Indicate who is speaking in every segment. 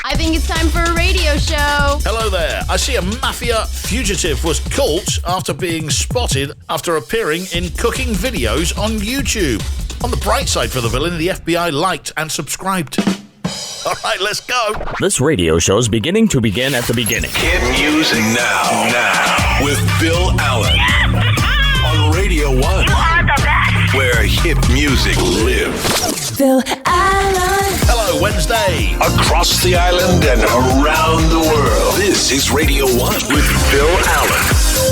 Speaker 1: I think it's time for a radio show.
Speaker 2: Hello there. I see a mafia fugitive was caught after being spotted after appearing in cooking videos on YouTube. On the bright side for the villain, the FBI liked and subscribed. All right, let's go.
Speaker 3: This radio show's beginning to begin at the beginning.
Speaker 4: Hit music now with Bill Allen on Radio 1.
Speaker 5: You are the best.
Speaker 4: Where hit music lives.
Speaker 6: Bill Allen.
Speaker 2: Hello, Wednesday.
Speaker 4: Across the island and around the world. This is Radio 1 with Bill Allen.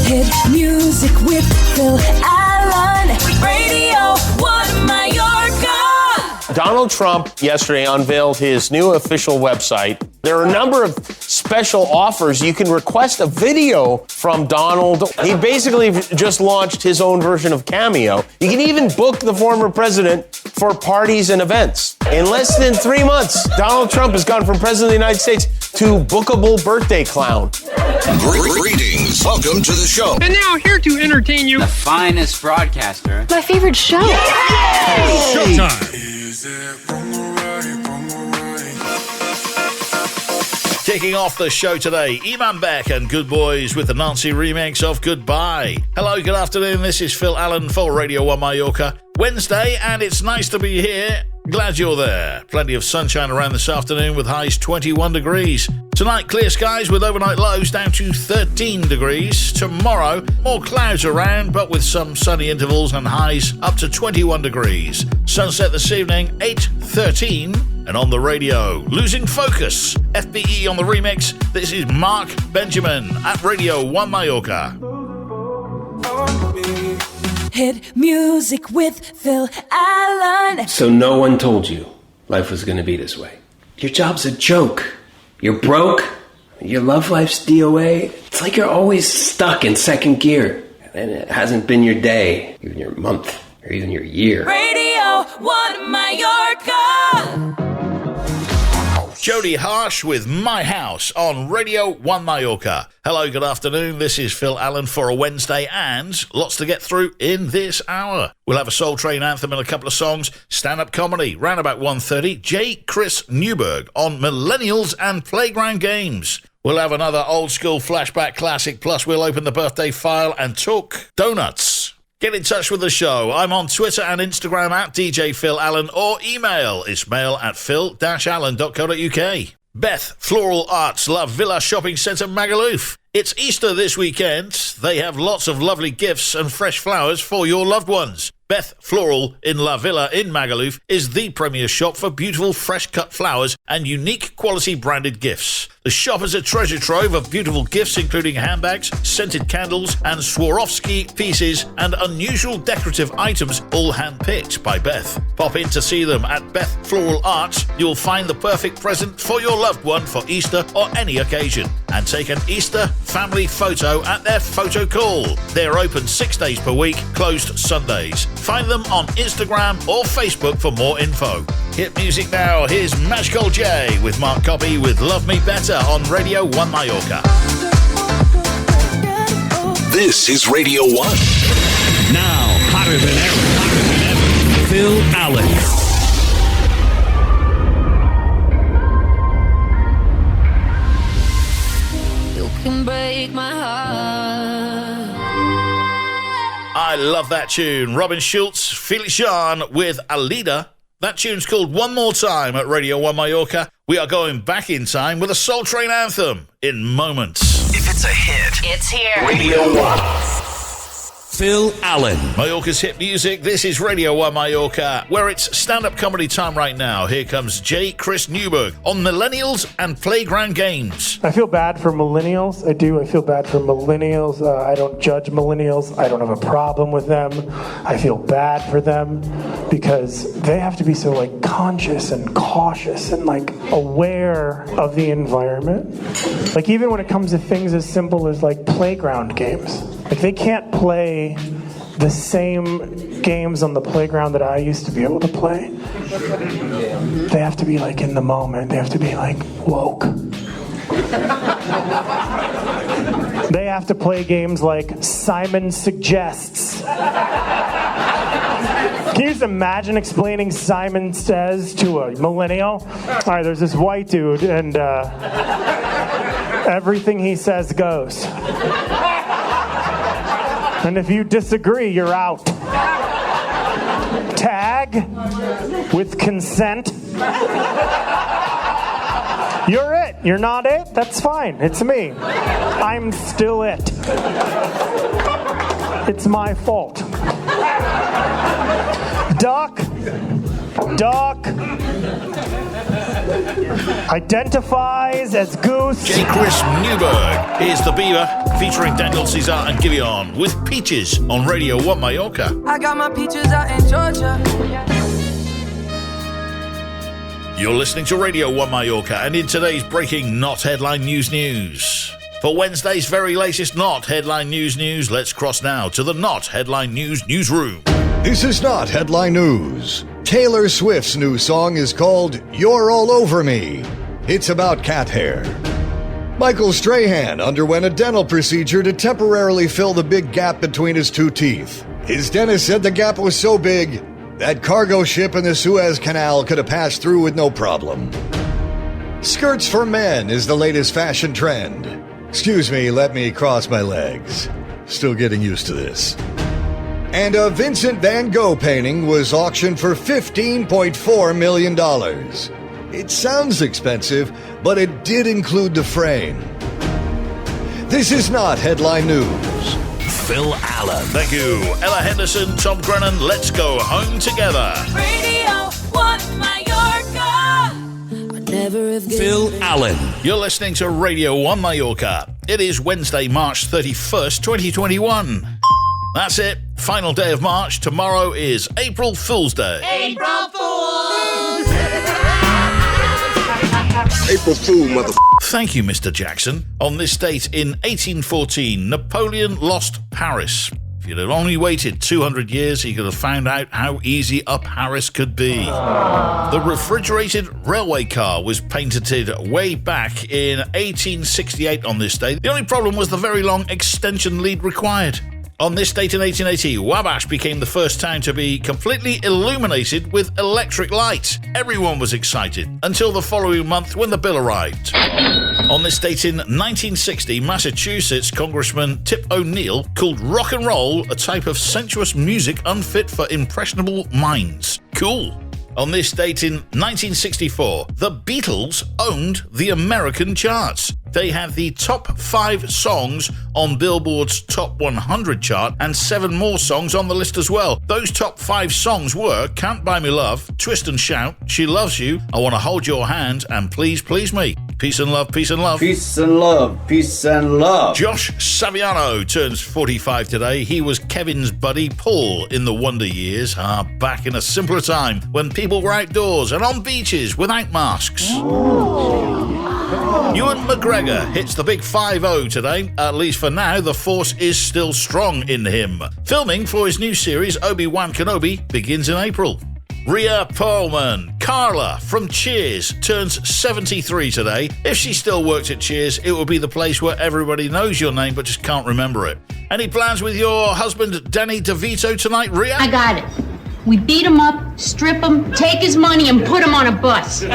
Speaker 6: Hit music with Bill Allen. Radio 1 Mallorca.
Speaker 7: Donald Trump yesterday unveiled his new official website. There are a number of special offers. You can request a video from Donald. He basically just launched his own version of Cameo. You can even book the former president for parties and events. In less than 3 months, Donald Trump has gone from president of the United States to bookable birthday clown.
Speaker 4: Greetings. Welcome to the show.
Speaker 8: And now here to entertain you,
Speaker 9: the finest broadcaster.
Speaker 1: My favorite show.
Speaker 8: Showtime.
Speaker 2: Kicking off the show today, Iman Beck and Good Boys with the Nancy remix of Goodbye. Hello, good afternoon. This is Phil Allen for Radio 1 Mallorca. Wednesday, and it's nice to be here. Glad you're there. Plenty of sunshine around this afternoon with highs 21 degrees. Tonight, clear skies with overnight lows down to 13 degrees. Tomorrow, more clouds around, but with some sunny intervals and highs up to 21 degrees. Sunset this evening, 8:13. And on the radio, Losing Focus. FBE on the remix. This is Mark Benjamin at Radio 1 Mallorca.
Speaker 6: Hit music with Phil Allen.
Speaker 10: So no one told you life was going to be this way. Your job's a joke. You're broke. Your love life's DOA. It's like you're always stuck in second gear. And it hasn't been your day, even your month, or even your year.
Speaker 6: Radio 1 Mallorca.
Speaker 2: Jody Harsh with My House on Radio 1 Mallorca. Hello, good afternoon. This is Phil Allen for a Wednesday and lots to get through in this hour. We'll have a Soul Train anthem and a couple of songs, stand-up comedy, round about 1:30, J. Chris Newberg on Millennials and Playground Games. We'll have another old-school flashback classic, plus we'll open the birthday file and talk donuts. Get in touch with the show. I'm on Twitter and Instagram at DJ Phil Allen or email ismail@phil-allen.co.uk. Beth Floral Arts La Villa Shopping Centre Magaluf. It's Easter this weekend. They have lots of lovely gifts and fresh flowers for your loved ones. Beth Floral in La Villa in Magaluf is the premier shop for beautiful fresh-cut flowers and unique quality branded gifts. The shop is a treasure trove of beautiful gifts including handbags, scented candles and Swarovski pieces and unusual decorative items all hand-picked by Beth. Pop in to see them at Beth Floral Arts. You'll find the perfect present for your loved one for Easter or any occasion. And take an Easter family photo at their photo call. They're open 6 days per week, closed Sundays. Find them on Instagram or Facebook for more info. Hit music now. Here's Magical J with Mark Copy with Love Me Better on Radio 1 Mallorca.
Speaker 4: This is Radio 1.
Speaker 3: Now, hotter than ever, Phil Allen.
Speaker 6: You can break my heart.
Speaker 2: I love that tune. Robin Schultz, Felix Jean with Alida. That tune's called One More Time at Radio 1 Mallorca. We are going back in time with a Soul Train anthem in moments.
Speaker 4: If it's a hit,
Speaker 5: It's here.
Speaker 4: Radio 1.
Speaker 3: Phil Allen.
Speaker 2: Mallorca's hit music. This is Radio 1 Mallorca, where it's stand-up comedy time right now. Here comes J. Chris Newberg on Millennials and Playground Games.
Speaker 11: I feel bad for millennials. I do. I feel bad for millennials. I don't judge millennials. I don't have a problem with them. I feel bad for them because they have to be so conscious and cautious and aware of the environment. Even when it comes to things as simple as playground games. They can't play the same games on the playground that I used to be able to play. They have to be in the moment. They have to be woke. They have to play games like Simon Suggests. Can you just imagine explaining Simon Says to a millennial? All right, there's this white dude, and everything he says goes. And if you disagree, you're out. Tag with consent. You're it. You're not it. That's fine. It's me. I'm still it. It's my fault. Duck identifies as Goose.
Speaker 2: J. Chris Newberg is the Beaver, featuring Daniel Caesar and Giveon with Peaches on Radio 1 Mallorca.
Speaker 5: I got my peaches out in Georgia.
Speaker 2: You're listening to Radio 1 Mallorca, and in today's breaking Not Headline News. For Wednesday's very latest Not Headline News, let's cross now to the Not Headline News newsroom.
Speaker 12: This is Not Headline News. Taylor Swift's new song is called You're All Over Me. It's about cat hair. Michael Strahan underwent a dental procedure to temporarily fill the big gap between his two teeth. His dentist said the gap was so big that cargo ship in the Suez Canal could have passed through with no problem. Skirts for men is the latest fashion trend. Excuse me, let me cross my legs. Still getting used to this. And a Vincent van Gogh painting was auctioned for $15.4 million. It sounds expensive, but it did include the frame. This is Not Headline News.
Speaker 3: Phil Allen.
Speaker 2: Thank you. Ella Henderson, Tom Grennan, let's go home together.
Speaker 6: Radio 1 Mallorca.
Speaker 3: Phil Allen.
Speaker 2: You're listening to Radio 1 Mallorca. It is Wednesday, March 31st, 2021. That's it. Final day of March. Tomorrow is April Fool's Day.
Speaker 6: April Fools.
Speaker 4: April Fool, mother.
Speaker 2: Thank you, Mr. Jackson. On this date in 1814, Napoleon lost Paris. If he'd have only waited 200 years, he could have found out how easy a Paris could be. The refrigerated railway car was patented way back in 1868 on this day. The only problem was the very long extension lead required. On this date in 1880, Wabash became the first town to be completely illuminated with electric light. Everyone was excited until the following month when the bill arrived. On this date in 1960, Massachusetts Congressman Tip O'Neill called rock and roll a type of sensuous music unfit for impressionable minds. Cool. On this date in 1964, the Beatles owned the American charts. They had the top 5 songs on Billboard's Top 100 chart and 7 more songs on the list as well. Those top 5 songs were Can't Buy Me Love, Twist and Shout, She Loves You, I Want to Hold Your Hand, and Please Please Me. Peace and love, peace and love.
Speaker 9: Peace and love, peace and love.
Speaker 2: Josh Saviano turns 45 today. He was Kevin's buddy Paul in the Wonder Years, back in a simpler time when people were outdoors and on beaches without masks. Ewan McGregor hits the big 5-0 today. At least for now, the force is still strong in him. Filming for his new series, Obi-Wan Kenobi, begins in April. Rhea Perlman, Carla from Cheers, turns 73 today. If she still worked at Cheers, it would be the place where everybody knows your name but just can't remember it. Any plans with your husband, Danny DeVito, tonight, Rhea?
Speaker 13: I got it. We beat him up, strip him, take his money, and put him on a bus.
Speaker 2: You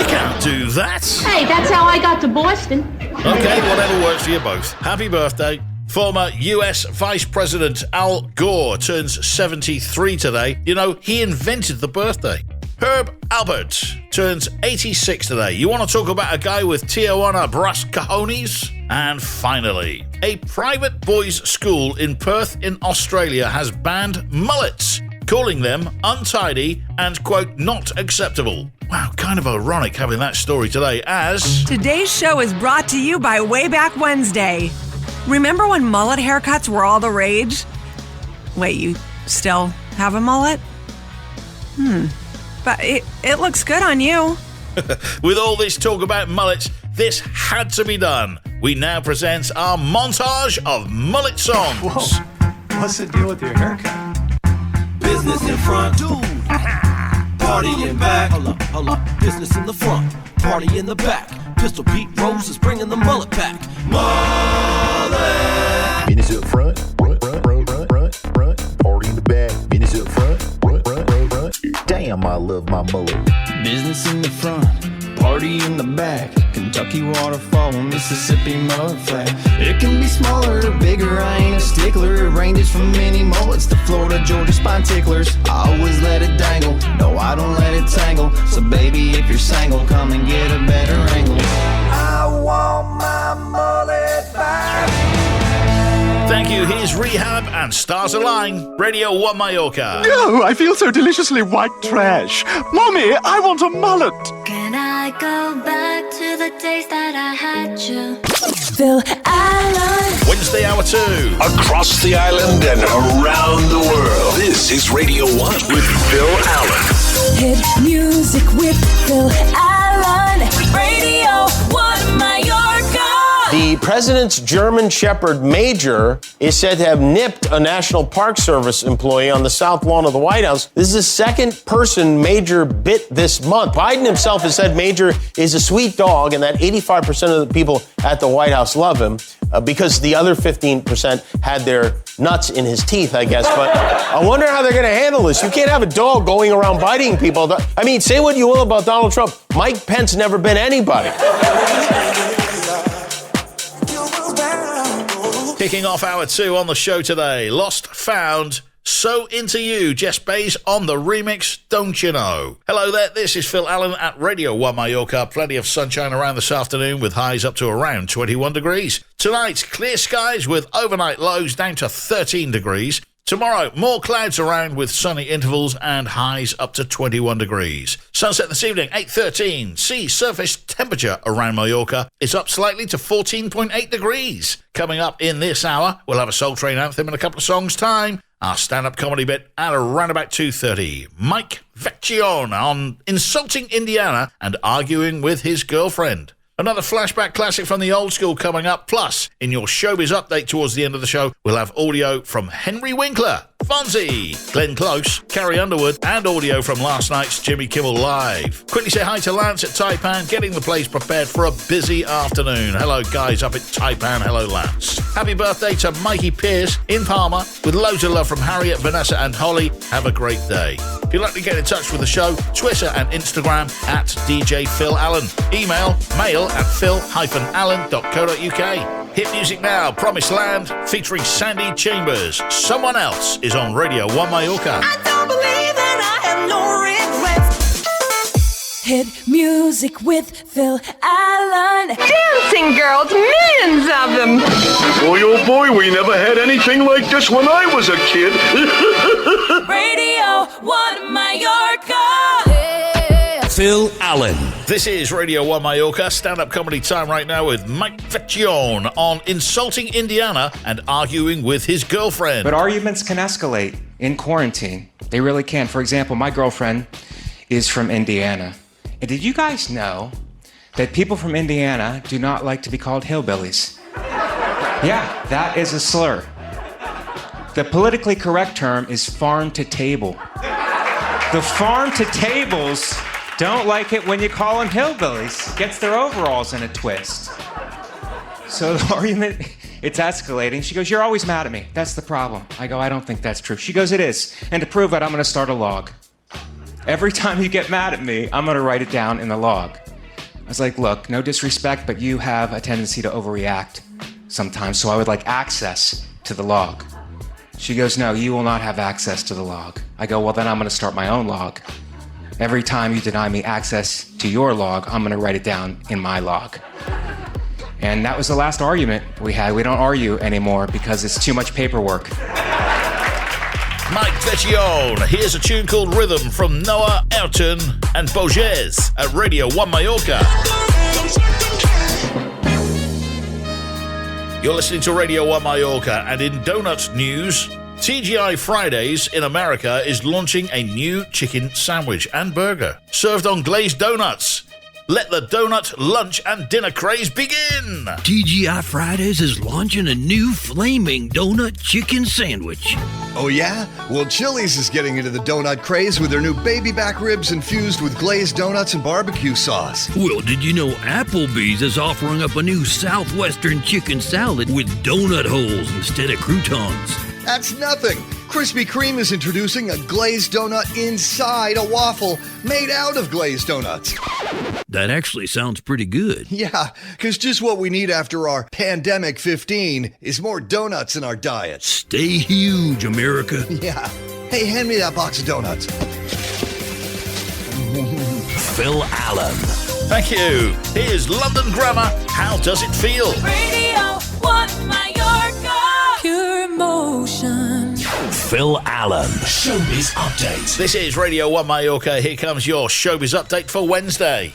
Speaker 2: can't do that.
Speaker 13: Hey, that's how I got to Boston.
Speaker 2: Okay, whatever works for you both. Happy birthday. Former U.S. Vice President Al Gore turns 73 today. You know, he invented the birthday. Herb Alpert turns 86 today. You want to talk about a guy with Tijuana brass cojones? And finally, a private boys' school in Perth in Australia has banned mullets, calling them untidy and, quote, not acceptable. Wow, kind of ironic having that story today as...
Speaker 14: Today's show is brought to you by Way Back Wednesday. Remember when mullet haircuts were all the rage? Wait, you still have a mullet? But it looks good on you.
Speaker 2: With all this talk about mullets, this had to be done. We now present our montage of mullet songs.
Speaker 15: Whoa, what's the deal with your haircut?
Speaker 16: Business in front, dude. Party in back. Hold up. Business in the front, party in the back. Pistol Pete Rose is bringing the mullet back. Mullet.
Speaker 17: Business in front, front, party in the back. love my mullet.
Speaker 18: Business in the front, party in the back. Kentucky waterfall, Mississippi mud flat. It can be smaller or bigger, I ain't a stickler. It ranges from mini mullets to Florida, Georgia spine ticklers. I always let it dangle, no I don't let it tangle. So baby, if you're single, come and get a better angle. I want my mullet back.
Speaker 2: Thank you. Here's Rehab and Stars Align. Radio 1 Mallorca.
Speaker 15: No, I feel so deliciously white trash. Mommy, I want a mullet.
Speaker 6: Can I go back to the days that I had you?
Speaker 1: Phil Allen.
Speaker 2: Wednesday, hour 2.
Speaker 4: Across the island and around the world. This is Radio 1 with Phil Allen.
Speaker 1: Hit music with Phil Allen.
Speaker 6: Radio 1 Mallorca.
Speaker 7: The president's German Shepherd Major is said to have nipped a National Park Service employee on the south lawn of the White House. This is the second person Major bit this month. Biden himself has said Major is a sweet dog and that 85% of the people at the White House love him because the other 15% had their nuts in his teeth, I guess. But I wonder how they're going to handle this. You can't have a dog going around biting people. I mean, say what you will about Donald Trump. Mike Pence never bit anybody.
Speaker 2: Kicking off hour 2 on the show today. Lost, Found, So Into You. Jess Bays on the remix, Don't You Know. Hello there, this is Phil Allen at Radio 1 Mallorca. Plenty of sunshine around this afternoon with highs up to around 21 degrees. Tonight, clear skies with overnight lows down to 13 degrees. Tomorrow, more clouds around with sunny intervals and highs up to 21 degrees. Sunset this evening, 8:13. Sea surface temperature around Mallorca is up slightly to 14.8 degrees. Coming up in this hour, we'll have a Soul Train anthem in a couple of songs' time. Our stand-up comedy bit at around about 2:30. Mike Vecchione on insulting Indiana and arguing with his girlfriend. Another flashback classic from the old school coming up. Plus, in your showbiz update towards the end of the show, we'll have audio from Henry Winkler, Fonzie, Glenn Close, Carrie Underwood, and audio from last night's Jimmy Kimmel Live. Quickly say hi to Lance at Taipan, getting the place prepared for a busy afternoon. Hello, guys up at Taipan. Hello, Lance. Happy birthday to Mikey Pierce in Palma, with loads of love from Harriet, Vanessa, and Holly. Have a great day. If you'd like to get in touch with the show, Twitter and Instagram at DJ Phil Allen. Email mail@phil-allen.co.uk. Hit music now, Promised Land, featuring Sandy Chambers. Someone Else is on Radio 1 Mallorca.
Speaker 6: I don't believe that I have no regrets.
Speaker 1: Hit music with Phil Allen.
Speaker 14: Dancing girls, millions of them.
Speaker 19: Boy, oh boy, we never had anything like this when I was a kid.
Speaker 6: Radio 1 Mallorca.
Speaker 3: Phil Allen.
Speaker 2: This is Radio 1 Mallorca, stand-up comedy time right now with Mike Vecchione on insulting Indiana and arguing with his girlfriend.
Speaker 20: But arguments can escalate in quarantine. They really can. For example, my girlfriend is from Indiana. And did you guys know that people from Indiana do not like to be called hillbillies? Yeah, that is a slur. The politically correct term is farm to table. The farm to tables don't like it when you call them hillbillies. Gets their overalls in a twist. So the argument, it's escalating. She goes, "You're always mad at me. That's the problem." I go, "I don't think that's true." She goes, "It is. And to prove it, I'm going to start a log. Every time you get mad at me, I'm going to write it down in the log." I was like, "Look, no disrespect, but you have a tendency to overreact sometimes, so I would like access to the log." She goes, "No, you will not have access to the log." I go, "Well, then I'm going to start my own log. Every time you deny me access to your log, I'm going to write it down in my log." And that was the last argument we had. We don't argue anymore because it's too much paperwork.
Speaker 2: Mike Vecchione. Here's a tune called Rhythm from Noah Ayrton and Boges at Radio 1 Mallorca. You're listening to Radio 1 Mallorca, and in donut news, TGI Fridays in America is launching a new chicken sandwich and burger served on glazed donuts. Let the donut, lunch, and dinner craze begin!
Speaker 3: TGI Fridays is launching a new flaming donut chicken sandwich.
Speaker 12: Oh yeah? Well, Chili's is getting into the donut craze with their new baby back ribs infused with glazed donuts and barbecue sauce.
Speaker 3: Well, did you know Applebee's is offering up a new Southwestern chicken salad with donut holes instead of croutons?
Speaker 12: That's nothing. Krispy Kreme is introducing a glazed donut inside a waffle made out of glazed donuts.
Speaker 3: That actually sounds pretty good.
Speaker 12: Yeah, because just what we need after our pandemic 15 is more donuts in our diet.
Speaker 3: Stay huge, America.
Speaker 12: Yeah. Hey, hand me that box of donuts.
Speaker 3: Phil Allen.
Speaker 2: Thank you. Here's London Grammar. How does it feel?
Speaker 1: Radio 1 Mallorca. Pure emotion.
Speaker 3: Phil Allen.
Speaker 4: Showbiz Update.
Speaker 2: This is Radio 1 Mallorca. Here comes your Showbiz Update for Wednesday.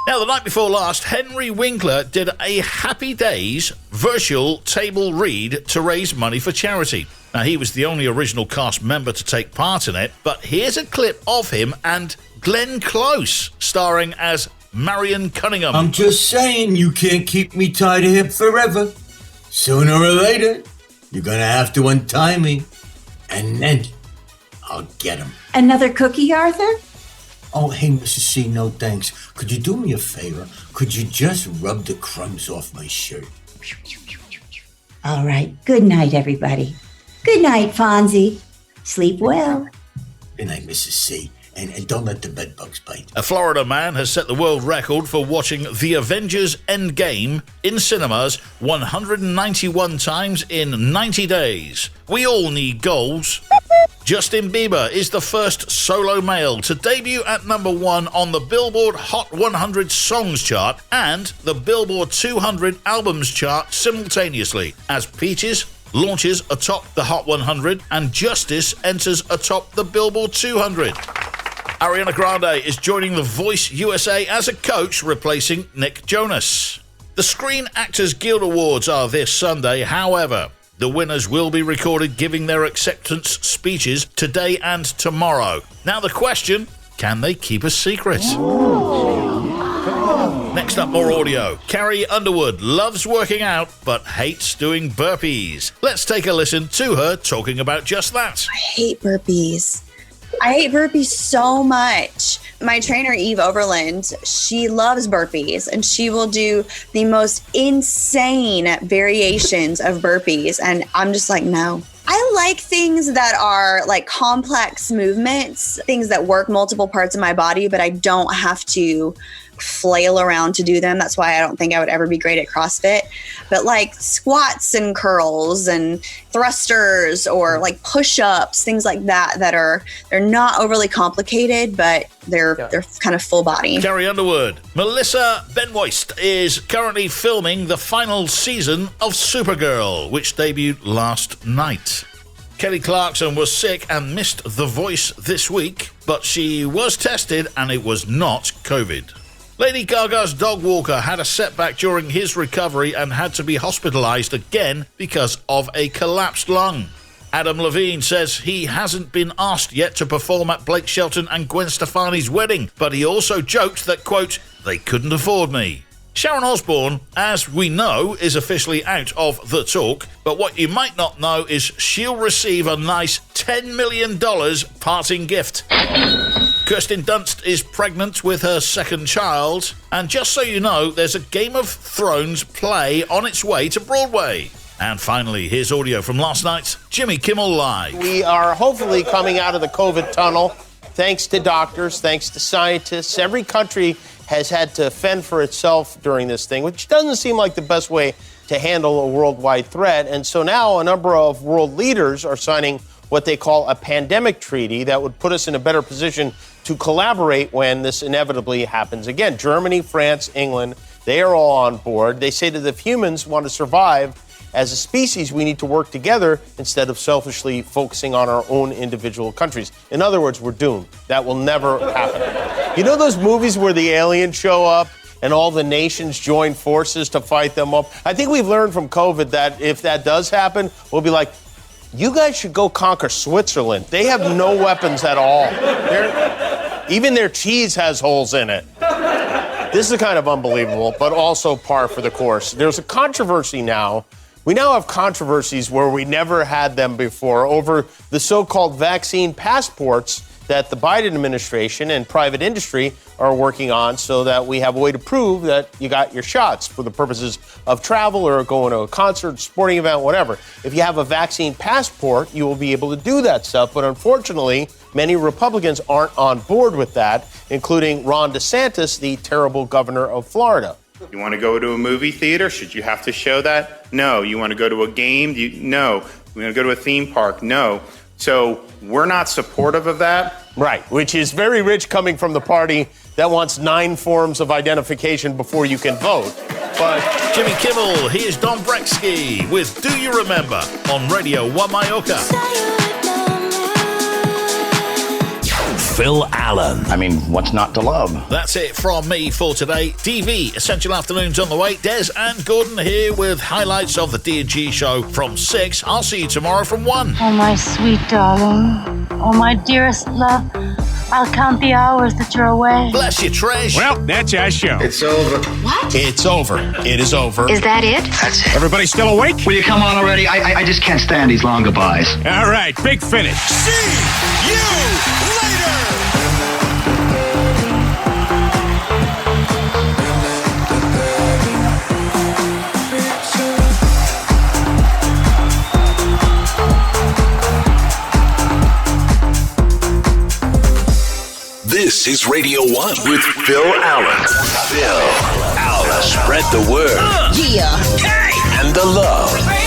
Speaker 2: Now, the night before last, Henry Winkler did a Happy Days virtual table read to raise money for charity. Now, he was the only original cast member to take part in it, but here's a clip of him and Glenn Close starring as Marion Cunningham.
Speaker 17: I'm just saying, you can't keep me tied to hip forever. Sooner or later, you're gonna have to untie me, and then I'll get him.
Speaker 13: Another cookie, Arthur?
Speaker 17: Oh, hey, Mrs. C, no thanks. Could you do me a favor? Could you just rub the crumbs off my shirt?
Speaker 13: All right. Good night, everybody. Good night, Fonzie. Sleep well.
Speaker 17: Good night, Mrs. C. And don't let the bedbugs bite.
Speaker 2: A Florida man has set the world record for watching The Avengers Endgame in cinemas 191 times in 90 days. We all need goals. Justin Bieber is the first solo male to debut at number 1 on the Billboard Hot 100 Songs chart and the Billboard 200 Albums chart simultaneously, as Peaches launches atop the Hot 100 and Justice enters atop the Billboard 200. Ariana Grande is joining The Voice USA as a coach, replacing Nick Jonas. The Screen Actors Guild Awards are this Sunday. However, the winners will be recorded giving their acceptance speeches today and tomorrow. Now the question, can they keep a secret? Next up, more audio. Carrie Underwood loves working out but hates doing burpees. Let's take a listen to her talking about just that.
Speaker 21: I hate burpees. I hate burpees so much. My trainer, Eve Overland, she loves burpees and she will do the most insane variations of burpees. And I'm just like, no. I like things that are like complex movements, things that work multiple parts of my body, but I don't have to flail around to do them. That's why I don't think I would ever be great at CrossFit. But like squats and curls and thrusters or like push-ups, things like that, they're not overly complicated, but they're kind of full body.
Speaker 2: Carrie Underwood. Melissa Benoist is currently filming the final season of Supergirl, which debuted last night. Kelly Clarkson was sick and missed The Voice this week, but she was tested and it was not COVID. Lady Gaga's dog walker had a setback during his recovery and had to be hospitalized again because of a collapsed lung. Adam Levine says he hasn't been asked yet to perform at Blake Shelton and Gwen Stefani's wedding, but he also joked that, quote, they couldn't afford me. Sharon Osbourne, as we know, is officially out of The Talk, but what you might not know is she'll receive a nice $10 million parting gift. Kirsten Dunst is pregnant with her second child, and just so you know, there's a Game of Thrones play on its way to Broadway. And finally, here's audio from last night's Jimmy Kimmel Live.
Speaker 7: We are hopefully coming out of the COVID tunnel, thanks to doctors, thanks to scientists. Every country has had to fend for itself during this thing, which doesn't seem like the best way to handle a worldwide threat. And so now a number of world leaders are signing what they call a pandemic treaty that would put us in a better position to collaborate when this inevitably happens again. Germany, France, England, they are all on board. They say that if humans want to survive as a species, we need to work together instead of selfishly focusing on our own individual countries. In other words, we're doomed. That will never happen. You know those movies where the aliens show up and all the nations join forces to fight them up? I think we've learned from COVID that if that does happen, we'll be like, you guys should go conquer Switzerland. They have no weapons at all. Even their cheese has holes in it. This is kind of unbelievable, but also par for the course. There's a controversy now. We now have controversies where we never had them before over the so-called vaccine passports that the Biden administration and private industry are working on so that we have a way to prove that you got your shots for the purposes of travel or going to a concert, sporting event, whatever. If you have a vaccine passport, you will be able to do that stuff. But unfortunately, many Republicans aren't on board with that, including Ron DeSantis, the terrible governor of Florida.
Speaker 8: You want to go to a movie theater? Should you have to show that? No. You want to go to a game? No. You want to go to a theme park? No. So we're not supportive of that.
Speaker 7: Right, which is very rich coming from the party that wants 9 forms of identification before you can vote. But
Speaker 2: Jimmy Kimmel, here's Don Brexky with Do You Remember on Radio 1 Mallorca.
Speaker 4: Phil Allen. I mean, what's not to love?
Speaker 2: That's it from me for today. TV, Essential Afternoons on the way. Des and Gordon here with highlights of the D&G show from 6. I'll see you tomorrow from 1.
Speaker 22: Oh, my sweet darling. Oh, my dearest love. I'll count the hours that you're away.
Speaker 2: Bless you, Trish.
Speaker 23: Well, that's our show.
Speaker 24: It's over.
Speaker 22: What?
Speaker 23: It's over. It is over.
Speaker 22: Is that it?
Speaker 24: That's it.
Speaker 23: Everybody still awake?
Speaker 24: Will you come on already? I just can't stand these long goodbyes.
Speaker 23: All right, big finish.
Speaker 2: See you later.
Speaker 4: This is Radio 1 with Phil Allen. Phil Allen. Spread the word.
Speaker 1: Yeah.
Speaker 4: And the love.